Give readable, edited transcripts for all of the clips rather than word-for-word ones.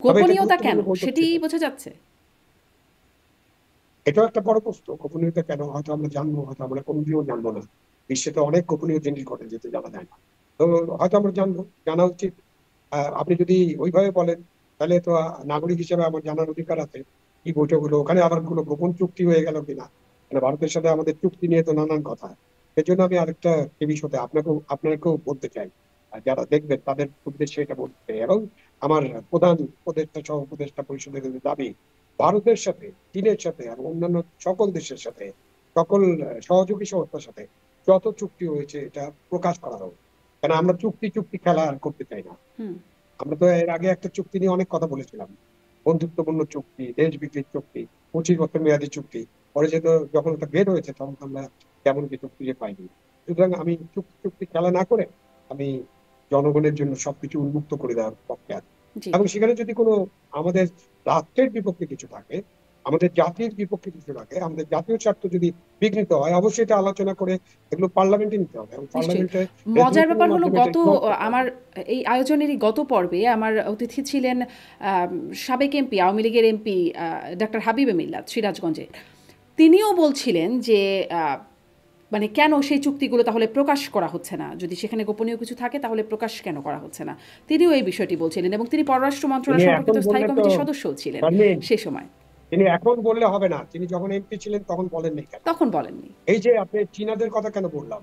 তবে এটা গোপনীয়তা কেন গুরুত্বপূর্ণ বৈঠক সেটি ছিল। বোঝা যাচ্ছে। এটাও একটা বড় প্রশ্ন, গোপনীয়তা কেন, হয়তো আমরা জানবো, হয়তো আমরা কোনোদিনও জানবো না। বিশ্বে তো অনেক গোপনীয় জিনিস ঘটে যেতে জানা যায় না। তো হয়তো আমরা জানবো, জানা উচিত। আপনি যদি ওইভাবে বলেন, তাহলে তো নাগরিক হিসেবে আমার জানার অধিকার আছে কি বৈঠক হলো, ওখানে আবার কোনো গোপন চুক্তি হয়ে গেল কিনা। মানে ভারতের সাথে আমাদের চুক্তি নিয়ে তো নানান কথা। এর জন্য আমি আরেকটা টিভি শোতে আপনাকেও বলতে চাই, আর যারা দেখবেন তাদের উদ্দেশ্যে এটা বলতে চাই, এবং আমার প্রধান উপদেষ্টা সহ উপদেষ্টা পরিষদের কাছে দাবি, ভারতের সাথে, চীনের সাথে এবং অন্যান্য সকল দেশের সাথে, সকল সহযোগী সংস্থার সাথে যত চুক্তি হয়েছে এটা প্রকাশ করা হোক। কারণ আমরা চুক্তি চুক্তি খেলা আর করতে চাই না। হুম। আমরা তো এর আগে একটা চুক্তি নিয়ে অনেক কথা বলেছিলাম, বন্ধুত্বপূর্ণ চুক্তি, দেশ ভিত্তিক চুক্তি, 25 বছর মেয়াদী চুক্তি। পরে যেহেতু যখন ওটা বের হয়েছে তখন তো আমরা তেমন কিছু খুঁজে পাইনি। সুতরাং আমি চুক্তি চুক্তি খেলা না করে আমি জনগণের জন্য সবকিছু উন্মুক্ত করে দেওয়ার পক্ষে আছি। জি। এবং সেখানে যদি কোনো আমাদের রাষ্ট্রের বিপক্ষে কিছু থাকে, আমাদের জাতির বিপক্ষে কিছু থাকে, আমাদের জাতীয় স্বার্থ যদি বিঘ্নিত হয়, অবশ্যই এটা আলোচনা করে এগুলো পার্লামেন্টে নিতে হবে এবং নিশ্চয়ই। পার্লামেন্টে মজার রেজলিউশনের ব্যাপার হলো মাধ্যমে এটা রিজলভ করতে হবে। আমার এই আয়োজনেরই গত পর্বে আমার অতিথি ছিলেন আম সাবেক এমপি, আওয়ামী লীগের এমপি ডাক্তার হাবিবে মিল্লাত সিরাজগঞ্জে। তিনিও বলছিলেন যে আ মানে কেন সেই চুক্তিগুলো তাহলে প্রকাশ করা হচ্ছে না? যদি সেখানে গোপনীয় কিছু থাকে তাহলে প্রকাশ কেন করা হচ্ছে না? তিনিও এই বিষয়টি বলছিলেন এবং তিনি পররাষ্ট্র তিনি মন্ত্রণালয় সম্পর্কিত এখন স্থায়ী বললে তো, কমিটির সদস্যও ছিলেন শারমিন, সে সময়। তিনি এখন বললে হবে না, তিনি যখন এমপি ছিলেন তখন বলেননি কেন? তখন বলেননি। এই যে আপনি চীনাদের কথা কেন বললাম,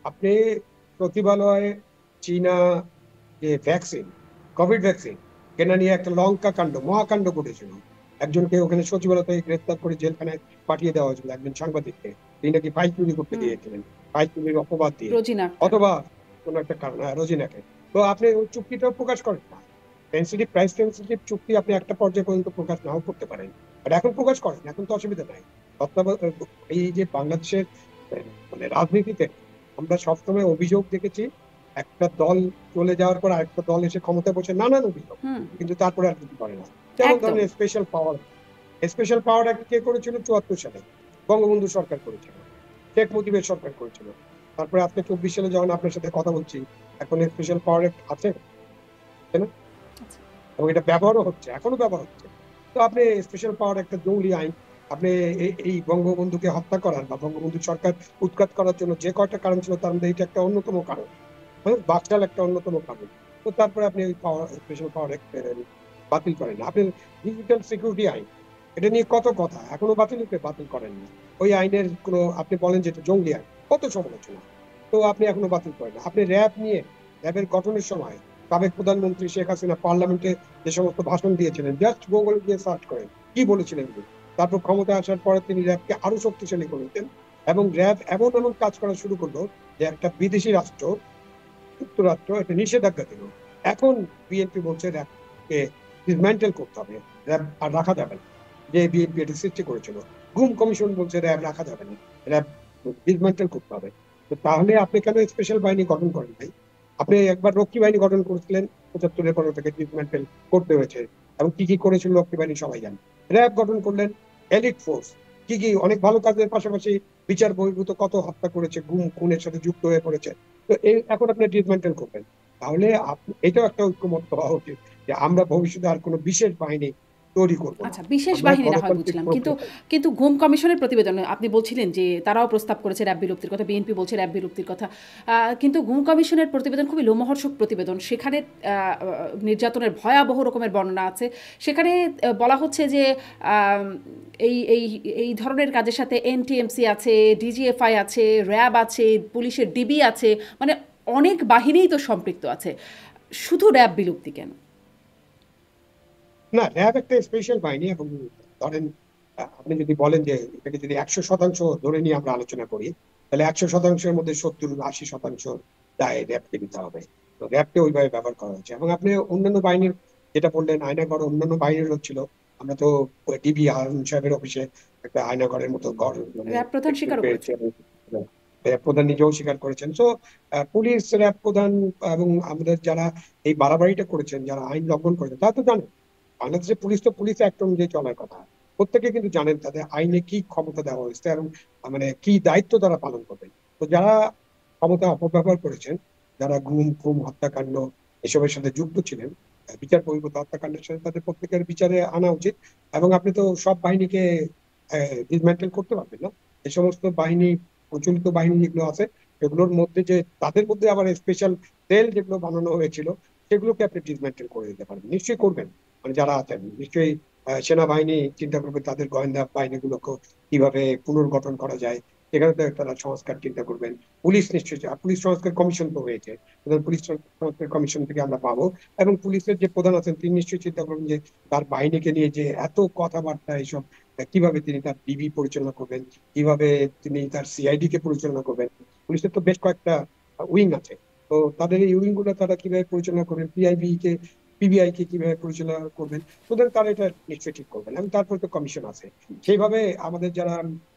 আপনি সচিবালয়ে চীনা যে ভ্যাকসিন, কোভিড ভ্যাকসিন কেনা নিয়ে একটা লঙ্কা কাণ্ড, মহাকাণ্ড ঘটেছিল। একজনকে ওখানে সচিবালয় থেকে গ্রেফতার করে জেলখানায় পাঠিয়ে দেওয়া হয়েছিল, একজন সাংবাদিককে। তিনি নাকি ফাইল চুরি করতে হুম। দিয়েছিলেন, ফাইল চুরির অপবাদ দিয়ে, রোজিনা আক্তার। অথবা কোনো একটা কারণ, রোজিনাকে। তো আপনি ওই চুক্তিটাও প্রকাশ করেন না। সেন্সিটিভ, প্রাইস সেন্সিটিভ চুক্তি আপনি একটা পর্যায়ে পর্যন্ত প্রকাশ নাও করতে পারেন, আর এখন প্রকাশ করেন, এখন তো অসুবিধা নাই। এই যে বাংলাদেশের মানে রাজনীতিতে আমরা সবসময় অভিযোগ দেখেছি, একটা দল চলে যাওয়ার পর আরেকটা দল এসে ক্ষমতায় বসে নানান অভিযোগ, হুম। কিন্তু তারপরে আর কিছু করে না। যেমন একদম। ধরেন special power, special power act কে করেছিল? 74 সালে বঙ্গবন্ধু সরকার করেছিল, শেখ মুজিবের সরকার করেছিল। তারপরে আজকে 24 সালে যখন আপনার সাথে কথা বলছি, এখন স্পেশাল পাওয়ার অ্যাক্ট আছে, তাই না? আচ্ছা। এবং এটা ব্যবহারও হচ্ছে, এখনো ব্যবহার হচ্ছে। তো আপনি স্পেশাল পাওয়ার একটা জঙ্গলি আইন, আপনি এই বঙ্গবন্ধুকে হত্যা করার বা বঙ্গবন্ধু সরকার উৎখাত করার জন্য যে কয়টা কারণ ছিল তার মধ্যে এটা একটা অন্যতম কারণ। হ্যাঁ, বাকশাল একটা অন্যতম কারণ। তো তারপরে আপনি ওই পাওয়ার, স্পেশাল পাওয়ার বাতিল করেন। আপনি ডিজিটাল সিকিউরিটি আইন, এটা নিয়ে কত কথা, এখনো বাতিল করেন না। ওই আইনের কোনো, আপনি বলেন যে এটা জঙ্গলি আইন, কত সমালোচনা, তো আপনি এখনো বাতিল করেন না। আপনি র্যাব নিয়ে, র্যাবের গঠনের সময় সাবেক প্রধানমন্ত্রী শেখ হাসিনা পার্লামেন্টে যে সমস্ত ভাষণ দিয়েছিলেন, জাস্ট গুগল গিয়ে সার্চ করেন কি বলেছিলেন তিনি। তারপর ক্ষমতা আসার পরে তিনি র্যাবকে আরো শক্তিশালী করে দিতেন, এবং র্যাব এমন এমন কাজ করা শুরু করলো যে একটা বিদেশি রাষ্ট্র, যুক্তরাষ্ট্র, এটা নিষেধাজ্ঞা দিল। এখন বিএনপি বলছে র্যাবকে ডিসম্যান্টেল করতে হবে, র্যাব আর রাখা যাবে না, যে বিএনপি এটা সৃষ্টি করেছিল। গুম কমিশন বলছে র্যাব রাখা যাবে না, র্যাব ডিসম্যান্টেল করতে হবে। তো তাহলে আপনি কেন স্পেশাল বাহিনী গঠন করেন নাই? আপনি একবার রক্ষী বাহিনী গঠন করেছিলেন, 75-এর পর থেকে ডিসম্যান্টেল করতে হয়েছে। এবং কি কি করেছিল রক্ষী বাহিনী সবাই জানে। র্যাব গঠন করলেন, এলিট ফোর্স, কি কি অনেক ভালো কাজের পাশাপাশি বিচার বহির্ভূত কত হত্যা করেছে, গুম খুনের সাথে যুক্ত হয়ে পড়েছে। তো এই এখন আপনি ডিসমেন্টেল করবেন। তাহলে এটাও একটা ঐক্যমত হওয়া উচিত যে আমরা ভবিষ্যতে আর কোনো বিশেষ বাহিনী তৈরি করব না, আচ্ছা, বিশেষ আমরা বাহিনী না হয় গণতান্ত্রিক বুঝলাম। কিন্তু প্রক্রিয়া। কিন্তু গুম কমিশনের প্রতিবেদনে আপনি বলছিলেন যে তারাও প্রস্তাব করেছে র‍্যাব বিলুপ্তির কথা, বিএনপি বলছে র‍্যাব বিলুপ্তির কথা। কিন্তু গুম কমিশনের প্রতিবেদন খুবই লোমহর্ষক প্রতিবেদন। সেখানে নির্যাতনের ভয়াবহ রকমের বর্ণনা আছে। সেখানে বলা হচ্ছে যে আম এই এই ধরনের কাজের সাথে এনটিএমসি আছে, ডিজিএফআই আছে, র‍্যাব আছে, পুলিশের ডিবি আছে। মানে অনেক বাহিনীই তো সম্পৃক্ত আছে। শুধু র‍্যাব বিলুপ্তি কেন? না, র্যাব একটা স্পেশাল বাহিনী, এবং ধরেন আপনি যদি বলেন যে এটাকে যদি 100% ধরে নিয়ে আমরা আলোচনা করি, তাহলে 100%-এর মধ্যে 70-80% দায় র্যাবকে দিতে হবে। তো র্যাবকে ওইভাবে ব্যবহার করা হচ্ছে। এবং আপনি অন্যান্য বাহিনীর যেটা বললেন, আয়নাঘর অন্যান্য বাহিনীর হচ্ছিল। আমরা তো ডিবি হারুন সাহেবের অফিসে একটা আয়নাঘরের মতো ঘর মানে র‍্যাব প্রধান দেখতে স্বীকারও পেয়েছি, করেছেন। এবং র্যাব প্রধান নিজেও স্বীকার করেছেন। তো পুলিশ, র্যাব প্রধান এবং আমাদের যারা এই বাড়াবাড়িটা করেছেন, যারা আইন লঙ্ঘন করেছেন, তারা তো জানেন বাংলাদেশের পুলিশ তো পুলিশ অ্যাক্ট অনুযায়ী চলার কথা। প্রত্যেকে কিন্তু জানেন তাদের আইনে কি ক্ষমতা দেওয়া হয়েছে, এবং মানে কি দায়িত্ব তারা পালন করবেন। তো যারা ক্ষমতা অপব্যবহার করেছেন, যারা গুম খুম হত্যাকাণ্ড এসবের সাথে যুক্ত ছিলেন, বিচার বহির্ভূত হত্যাকাণ্ডের সাথে তাদের প্রত্যেকের বিচারে আনা উচিত। এবং আপনি তো সব বাহিনীকে ডিসম্যান্টেল করতে পারবেন না। এই সমস্ত বাহিনী, প্রচলিত বাহিনী যেগুলো আছে, এগুলোর মধ্যে যে তাদের মধ্যে আবার স্পেশাল সেল যেগুলো বানানো হয়েছিল, সেগুলোকে আপনি ডিসম্যান্টেল করে দিতে পারবেন, নিশ্চয়ই করবেন। মানে যারা আছেন নিশ্চয়ই সেনাবাহিনী চিন্তা করবে তাদের গোয়েন্দা বাহিনীগুলোকে কিভাবে পুনর্গঠন করা যায়, সেখানে তো তারা সংস্কার চিন্তা করবেন। পুলিশ নিশ্চয়ই, পুলিশ সংস্কার কমিশন তো হয়েছে, পুলিশ সংস্কার কমিশন থেকে আমরা পাবো। এবং পুলিশের যে প্রধান আছেন তিনি নিশ্চয়ই চিন্তা করবেন যে তার বাহিনীকে নিয়ে যে এত কথাবার্তা এইসব, কিভাবে তিনি তার ডিবি পরিচালনা করবেন, কিভাবে তিনি তার সিআইডি কে পরিচালনা করবেন। পুলিশের তো বেশ কয়েকটা উইং আছে, তো তাদের এই উইং গুলো তারা কিভাবে পরিচালনা করবেন, পিবিআই কে কিভাবে পরিচালনা করবেন, সুতরাং তারা এটা নিশ্চয়ই ঠিক করবেন। এবং তারপরে তো কমিশন আছে, জি। সেইভাবে আমাদের যারা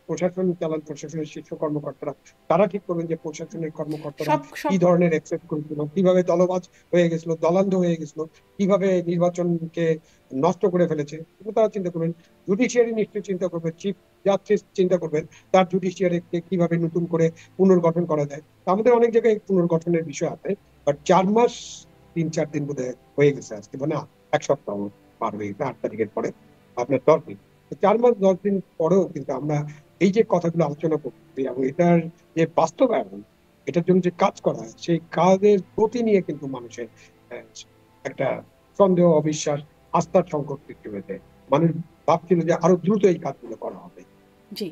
প্রশাসন চালান, প্রশাসনের শীর্ষ কর্মকর্তারা, তারা ঠিক করবেন যে প্রশাসনের কর্মকর্তারা সব কি সব ধরনের এক্সেপ্ট করেছিল, কিভাবে দলবাজ হয়ে গেছিল, দলান্ধ হয়ে গেছিল, কিভাবে নির্বাচনকে নষ্ট করে ফেলেছে, এগুলো তারা চিন্তা করবেন। জুডিশিয়ারি নিশ্চয়ই চিন্তা করবে, চিফ জাস্টিস চিন্তা করবেন তার জুডিশিয়ারিকে কিভাবে নতুন করে পুনর্গঠন করা যায়। তো আমাদের অনেক জায়গায় পুনর্গঠনের বিষয় আছে, বাট 4 মাস 3-4 দিন বোধহয় হয়ে গেছে আজকে, মানে 1 সপ্তাহ পার হয়ে গেছে, 8 তারিখের পরে আপনার 10 দিন। 4 মাস 10 দিন পরেও কিন্তু আমরা এই যে কথাগুলো আলোচনা করছি এবং এটার যে বাস্তবায়ন, এটার জন্য যে কাজ করা হয়, সেই কাজের গতি নিয়ে কিন্তু মানুষের আহ, একটা সন্দেহ, অবিশ্বাস, আস্থার সংকট সৃষ্টি হয়েছে। মানুষ ভাবছিল যে আরো দ্রুত এই কাজগুলো করা হবে। জি।